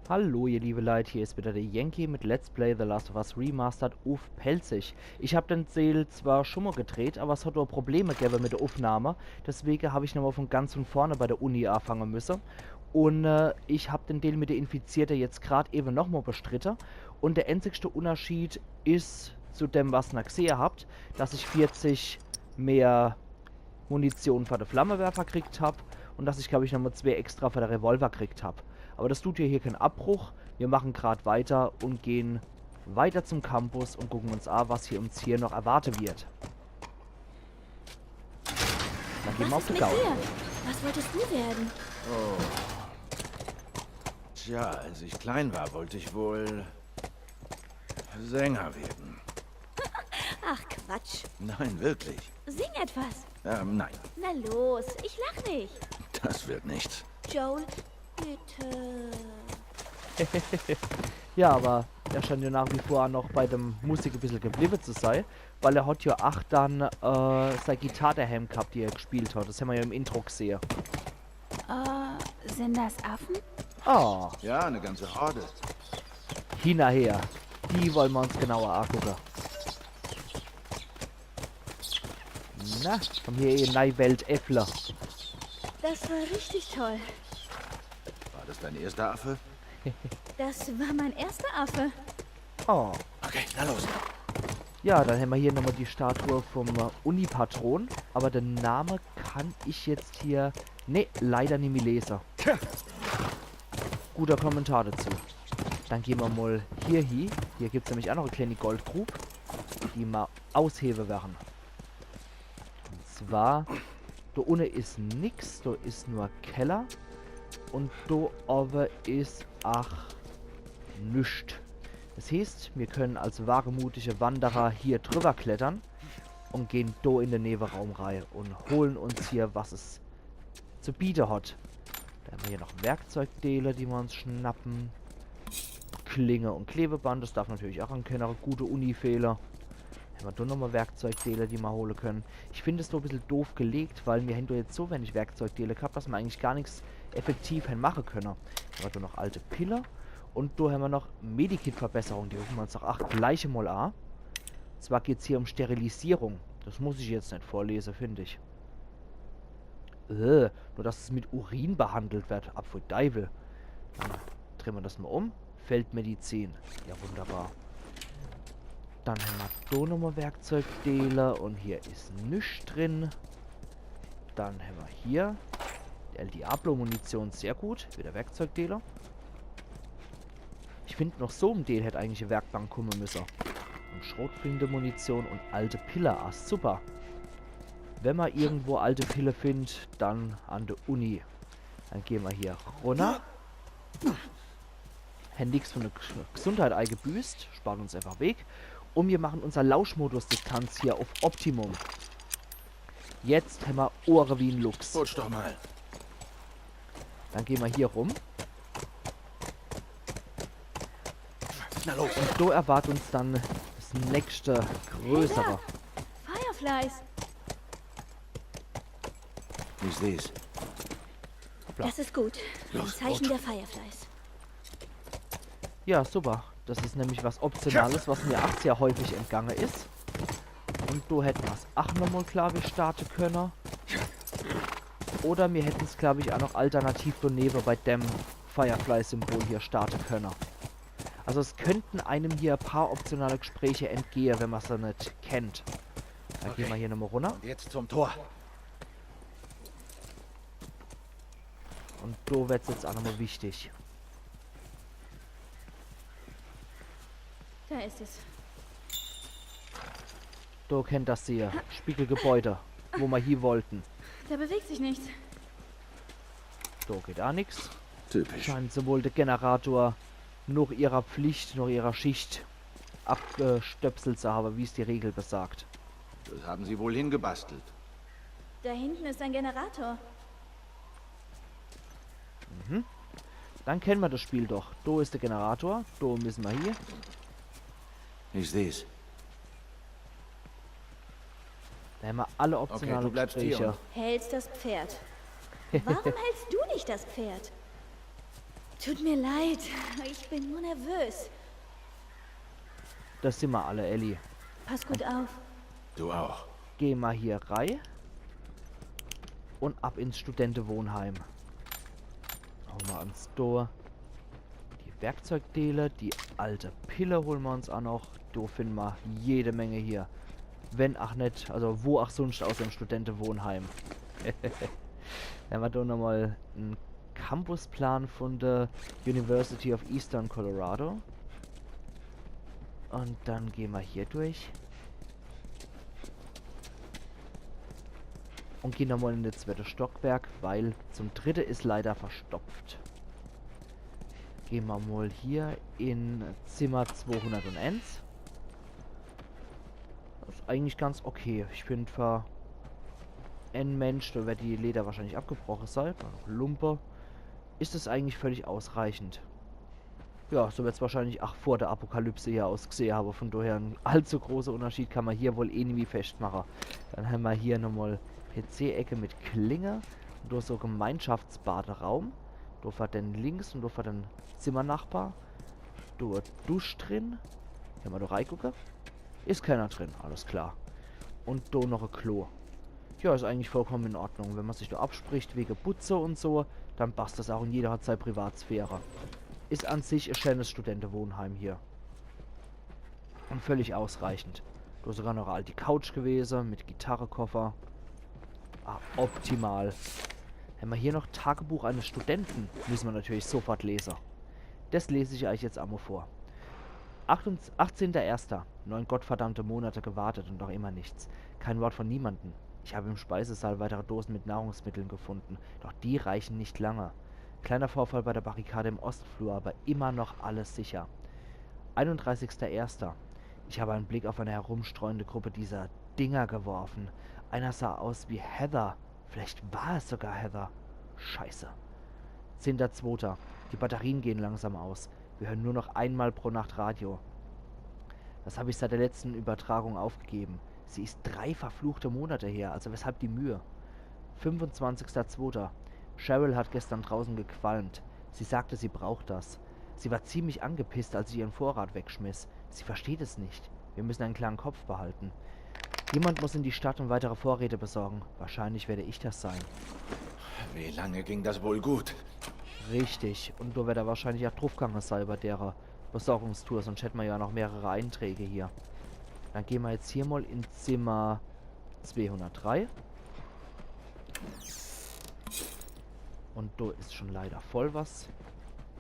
Hallo ihr liebe Leute, hier ist wieder der Yankee mit Let's Play The Last of Us Remastered auf Pelzig. Ich habe den Seel zwar schon mal gedreht, aber es hat auch Probleme gegeben mit der Aufnahme. Deswegen habe ich nochmal von ganz von vorne bei der Uni anfangen müssen. Und ich habe den Deal mit der Infizierten jetzt gerade eben nochmal bestritten. Und der einzigste Unterschied ist zu dem, was ihr gesehen habt, dass ich 40 mehr Munition für den Flammenwerfer gekriegt habe und dass ich, glaube ich, nochmal 2 extra für den Revolver gekriegt habe. Aber das tut hier keinen Abbruch. Wir machen gerade weiter und gehen weiter zum Campus und gucken uns an, was hier uns hier noch erwarten wird. Dann gehen wir Was auf ist die mit Gaul. dir? Was wolltest du werden? Oh. Tja, als ich klein war, wollte ich wohl Sänger werden. Ach Quatsch. Nein, wirklich. Sing etwas. Nein, Na los, ich lach nicht. das wird nichts. Joel, bitte. Ja, aber er scheint ja nach wie vor noch bei dem Musik ein bisschen geblieben zu sein, weil er hat ja auch dann seine Gitarre daheim gehabt, die er gespielt hat. Das haben wir ja im Intro gesehen. Sind das Affen? Ah, Ja, eine ganze Horde. hinterher. Die wollen wir uns genauer angucken. Na, komm hier in neue Welt Äffler. Das war richtig toll. War das dein erster Affe? Das war mein erster Affe. Oh. Okay, na los. Ja, dann haben wir hier nochmal die Statue vom Uni-Patron. Aber den Namen kann ich jetzt hier... Ne, leider nicht mehr lesen. Guter Kommentar dazu. Dann gehen wir mal hier hin. Hier gibt es nämlich auch noch eine kleine Goldgrube, die wir ausheben werden. Und zwar, da unten ist nix, da ist nur Keller. Und da oben ist nichts. Das heißt, wir können als wagemutige Wanderer hier drüber klettern und gehen da in den Nebenraum rein und holen uns hier, was es zu bieten hat. Da haben wir hier noch Werkzeugteile, die wir uns schnappen. Klinge und Klebeband, das darf natürlich auch ein keiner gute Uni-Fehler. Haben wir da nochmal Werkzeugteile, die wir holen können. Ich finde es so ein bisschen doof gelegt, weil wir haben da jetzt so wenig Werkzeugteile gehabt, dass wir eigentlich gar nichts effektiv machen können. Haben wir da noch alte Pille. Und da haben wir noch Medikit-Verbesserung. Die rufen wir uns doch auch gleich mal an. Zwar geht es hier um Sterilisierung. Das muss ich jetzt nicht vorlesen, finde ich. Nur dass es mit Urin behandelt wird. Abfuhr Deivel. Dann drehen wir das mal um. Feldmedizin. Ja, wunderbar. Dann haben wir da nochmal Werkzeugteile. Und hier ist nichts drin. Dann haben wir hier El Diablo-Munition. Sehr gut. Wieder Werkzeugteile. Ich finde, noch so um den hätte eigentlich eine Werkbank kommen müssen. Und schrotfliegende Munition und alte Pille. Ah, super. Wenn man irgendwo alte Pille findet, dann an der Uni. Dann gehen wir hier runter. Haben nichts von der Gesundheit eingebüßt. Spart uns einfach weg. Und wir machen unser Lauschmodus-Distanz hier auf Optimum. Jetzt haben wir Ohren wie ein Luchs. Putsch doch mal. Dann gehen wir hier rum. Na los. Und so erwartet uns dann das nächste größere. Fireflies. Ich seh's. Das ist gut. Ein Los, Zeichen rot. der Fireflies. Ja, super. Das ist nämlich was Optionales, was mir auch sehr häufig entgangen ist. Und du hätten wir es auch nochmal, glaube ich, starten können. Oder wir hätten es, glaube ich, auch noch alternativ daneben bei dem Firefly-Symbol hier starten können. Also es könnten einem hier ein paar optionale Gespräche entgehen, wenn man es nicht kennt. Da gehen wir hier nochmal runter. Und jetzt zum Tor. Und da wird es jetzt auch nochmal wichtig. Da ist es. Da kennt das hier. Spiegelgebäude, wo wir hier wollten. Da bewegt sich nichts. Da geht auch nichts. Typisch. Scheint sowohl der Generator noch ihrer Pflicht, noch ihrer Schicht abgestöpselt zu haben, wie es die Regel besagt. Das haben sie wohl hingebastelt. Da hinten ist ein Generator. Dann kennen wir das Spiel doch. Da ist der Generator, da müssen wir hier. Ich seh's. Da haben wir alle optionale du bleibst hier Gespräche. und- Hältst das Pferd. Warum hältst du nicht das Pferd? Tut mir leid. Ich bin nur nervös. Das sind wir alle, Ellie. Pass gut auf. Du auch. Geh mal hier rein. Und ab ins Studentenwohnheim. Hauen wir ans Tor. Die Werkzeugdeale, die alte Pille holen wir uns auch noch. Da finden wir jede Menge hier. Wenn auch nicht, also wo auch sonst aus dem Studentenwohnheim. Dann haben wir da nochmal einen Campusplan von der University of Eastern Colorado. Und dann gehen wir hier durch. Und gehen nochmal in das zweite Stockwerk, weil zum dritten ist leider verstopft. Gehen wir mal hier in Zimmer 201. Das ist eigentlich ganz okay. Ich finde für ein Mensch, da wird die Leder wahrscheinlich abgebrochen sein, Lumpe, ist es eigentlich völlig ausreichend. Ja, so wird es wahrscheinlich auch vor der Apokalypse hier ausgesehen, aber von daher ein allzu großer Unterschied kann man hier wohl eh nie festmachen. Dann haben wir hier nochmal PC-Ecke mit Klinge und durch so Gemeinschaftsbaderaum. Da fährt dann links und da fährt dann Zimmernachbar. Da Dusch drin. Hier mal da reingucken. Ist keiner drin, alles klar. Und da noch ein Klo. Ja, ist eigentlich vollkommen in Ordnung. Wenn man sich da abspricht wegen Putze und so, dann passt das auch und jeder hat seine Privatsphäre. Ist an sich ein schönes Studentenwohnheim hier. Und völlig ausreichend. Da ist sogar noch eine alte Couch gewesen mit Gitarrekoffer. Ah, optimal. Haben wir hier noch Tagebuch eines Studenten, müssen wir natürlich sofort lesen. Das lese ich euch jetzt einmal vor. 18.01. 9 gottverdammte Monate gewartet und noch immer nichts. Kein Wort von niemandem. Ich habe im Speisesaal weitere Dosen mit Nahrungsmitteln gefunden, doch die reichen nicht lange. Kleiner Vorfall bei der Barrikade im Ostflur, aber immer noch alles sicher. 31.01. Ich habe einen Blick auf eine herumstreuende Gruppe dieser Dinger geworfen. Einer sah aus wie Heather. Vielleicht war es sogar Heather. Scheiße. 10.02. Die Batterien gehen langsam aus. Wir hören nur noch einmal pro Nacht Radio. Das habe ich seit der letzten Übertragung aufgegeben. Sie ist 3 verfluchte Monate her, also weshalb die Mühe? 25.02. Cheryl hat gestern draußen gequalmt. Sie sagte, sie braucht das. Sie war ziemlich angepisst, als ich ihren Vorrat wegschmiss. Sie versteht es nicht. Wir müssen einen klaren Kopf behalten. Jemand muss in die Stadt und weitere Vorräte besorgen. Wahrscheinlich werde ich das sein. Wie lange ging das wohl gut? Richtig. Und da wird er wahrscheinlich auch draufgegangen sein bei der Besorgungstour, sonst hätten wir ja noch mehrere Einträge hier. Dann gehen wir jetzt hier mal in Zimmer 203. Und da ist schon leider voll was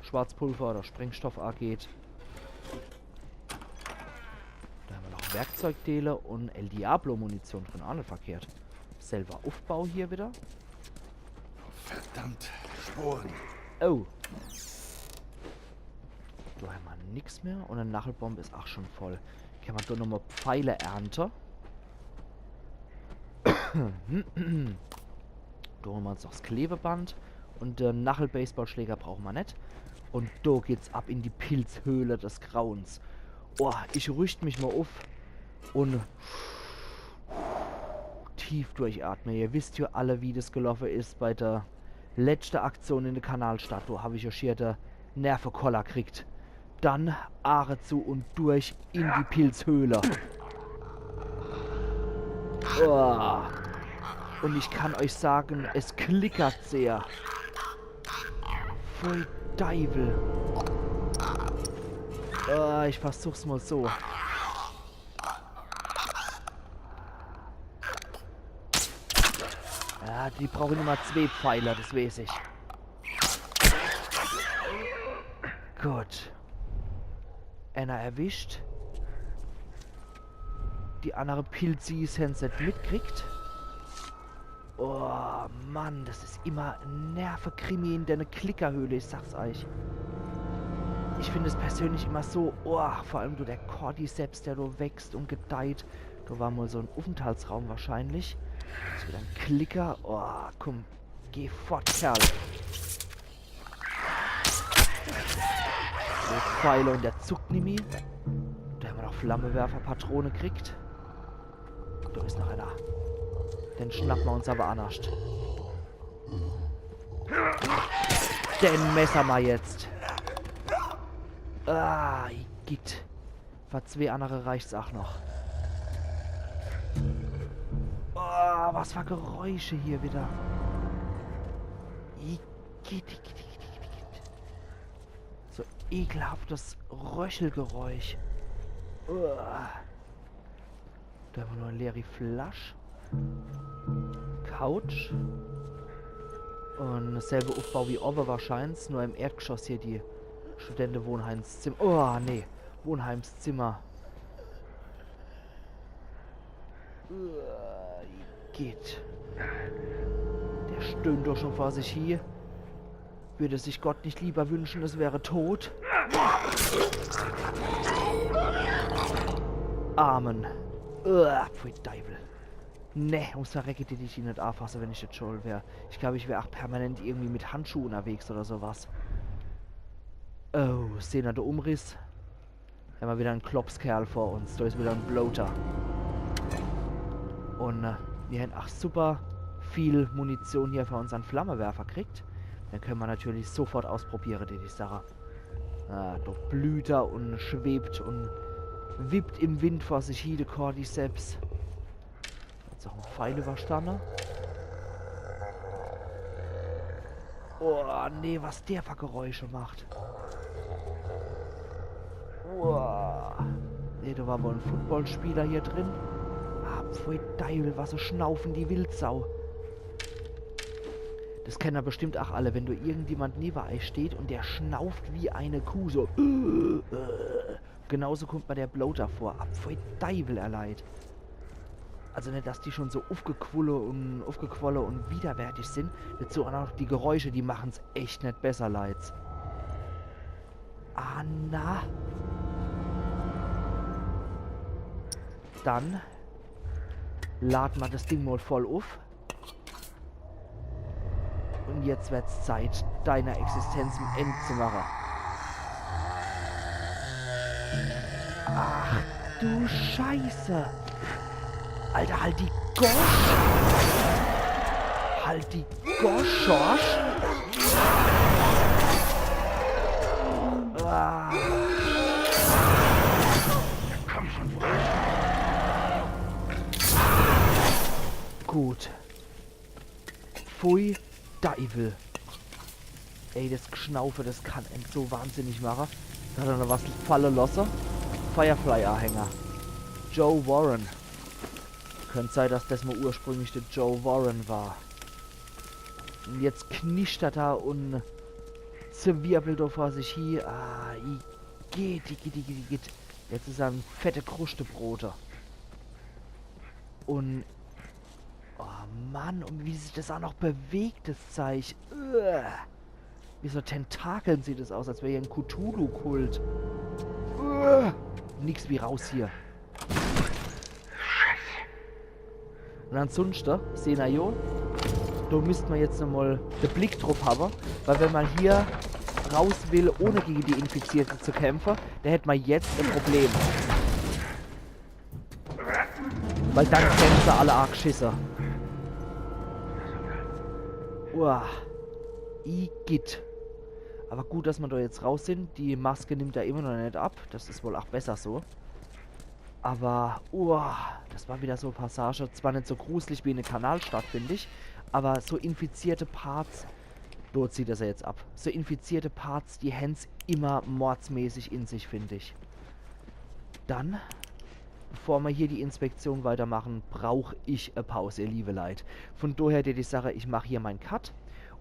Schwarzpulver oder Sprengstoff angeht. Da haben wir noch Werkzeugdeale und El Diablo Munition drin, auch nicht verkehrt. Selber Aufbau hier wieder. Verdammt, Spuren. Oh. Da haben wir nichts mehr und eine Nachelbombe ist auch schon voll. Kann man da nochmal Pfeile ernten. Da holen wir uns noch das Klebeband. Und den Nachel-Baseballschläger brauchen wir nicht. Und da geht's ab in die Pilzhöhle des Grauens. Oh, ich rüste mich mal auf. Und tief durchatmen. Ihr wisst ja alle, wie das gelaufen ist bei der letzten Aktion in der Kanalstadt. Da habe ich ja schier der Nervenkoller gekriegt. Dann Aare zu und durch in die Pilzhöhle. Oh. Und ich kann euch sagen, es klickert sehr. Voll Teufel. Oh, ich versuch's mal so. Ja, die brauchen immer 2 Pfeiler, das weiß ich. Gut. Einer erwischt. Die andere Pilzis haben es nicht mitkriegt. Oh, Mann, das ist immer ein Nervenkrimi in der Klickerhöhle, ich sag's euch. Ich finde es persönlich immer so, oh, vor allem du der Cordyceps, der da wächst und gedeiht. Da war mal so ein Aufenthaltsraum wahrscheinlich. Das ist wieder ein Klicker. Oh, komm, geh fort, Kerl. So Pfeile und der zuckt nimi. Da haben wir noch Flammenwerferpatrone gekriegt. Da ist noch einer. Den schnappen wir uns aber anascht. den Messer mal jetzt. Ah, Igitt. Für 2 andere reicht's auch noch. Oh, was für Geräusche hier wieder. Igitt. So ekelhaftes Röchelgeräusch. Da haben wir noch eine leere Flasche. Couch. Und dasselbe Aufbau wie oben wahrscheinlich. Nur im Erdgeschoss hier die Studentenwohnheimszimmer. Oh, nee. Wohnheimszimmer. Geht. Der stöhnt doch schon vor sich hier. Würde sich Gott nicht lieber wünschen, es wäre tot. Amen. Pfui Teufel. Ne, ums Verrecken die ich ihn nicht anfassen, wenn ich jetzt schuld wäre. Ich glaube, ich wäre auch permanent irgendwie mit Handschuhen unterwegs oder sowas. Oh, sehen wir den Umriss? Haben wir wieder einen Klopskerl vor uns. Da ist wieder ein Bloater. Und wir haben auch super viel Munition hier für unseren Flammenwerfer gekriegt. Dann können wir natürlich sofort ausprobieren, die Sache. Da blüht er und schwebt und wippt im Wind vor sich hin, der Cordyceps. Jetzt auch ein Pfeil überstanden. Oh, nee, was der für Geräusche macht. Oh. Nee, da war wohl ein Footballspieler hier drin. Ah, pfui Teufel, was so schnaufen die Wildsau. Das kennen ja bestimmt auch alle, wenn du irgendjemand neben euch steht und der schnauft wie eine Kuh, so. Genauso kommt mir der Bloater vor. Ab pfui Teufel erleid. Also nicht, dass die schon so aufgequollen und widerwärtig sind. Dazu auch noch die Geräusche, die machen es echt nicht besser, Leids. Ah, na. Dann laden wir das Ding mal voll auf. Und jetzt wird's Zeit, deiner Existenz ein Ende zu machen. Ach du Scheiße. Alter, halt die Gosch. Halt die Gosch, Schorsch. Ah. Komm schon. Gut. Pfui Teufel. Ey, das Geschnaufe, das kann einen so wahnsinnig machen. Da hat er noch was fallen lassen. Firefly-Anhänger. Joe Warren. Könnte sein, dass das mal ursprünglich der Joe Warren war. Und jetzt knischt er da und zerwirbelt er vor sich hin. Ah, geht. Jetzt ist er ein fette Krustebrote. Und oh Mann, und wie sich das auch noch bewegt, das Zeug. Wie so Tentakeln sieht es aus, als wäre hier ein Cthulhu-Kult. Nix wie raus hier. Und ansonsten, sehen wir ja, da müssten wir jetzt nochmal den Blick drauf haben, weil wenn man hier raus will, ohne gegen die Infizierten zu kämpfen, dann hätte man jetzt ein Problem. Weil dann kennen sie alle arg Schisse. Uah. Igitt. Aber gut, dass wir da jetzt raus sind. Die Maske nimmt er immer noch nicht ab. Das ist wohl auch besser so. Aber, das war wieder so eine Passage. Zwar nicht so gruselig wie eine Kanalstadt, finde ich. Aber so infizierte Parts, dort zieht er sie jetzt ab. So infizierte Parts, die Hens immer mordsmäßig in sich, finde ich. Dann, bevor wir hier die Inspektion weitermachen, brauche ich eine Pause, ihr liebe Leute. Von daher die Sache, ich mache hier meinen Cut.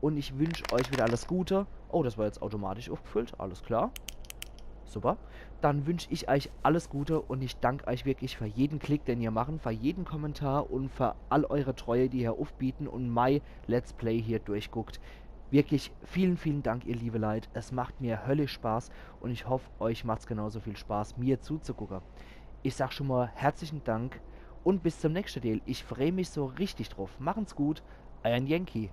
Und ich wünsche euch wieder alles Gute. Oh, das war jetzt automatisch aufgefüllt. Alles klar. Super. Dann wünsche ich euch alles Gute und ich danke euch wirklich für jeden Klick, den ihr machen, für jeden Kommentar und für all eure Treue, die ihr aufbieten und mein Let's Play hier durchguckt. Wirklich vielen, vielen Dank, ihr liebe Leute. Es macht mir höllisch Spaß und ich hoffe, euch macht es genauso viel Spaß, mir zuzugucken. Ich sag schon mal herzlichen Dank und bis zum nächsten Teil. Ich freue mich so richtig drauf. Machen's gut. Euer Yankee.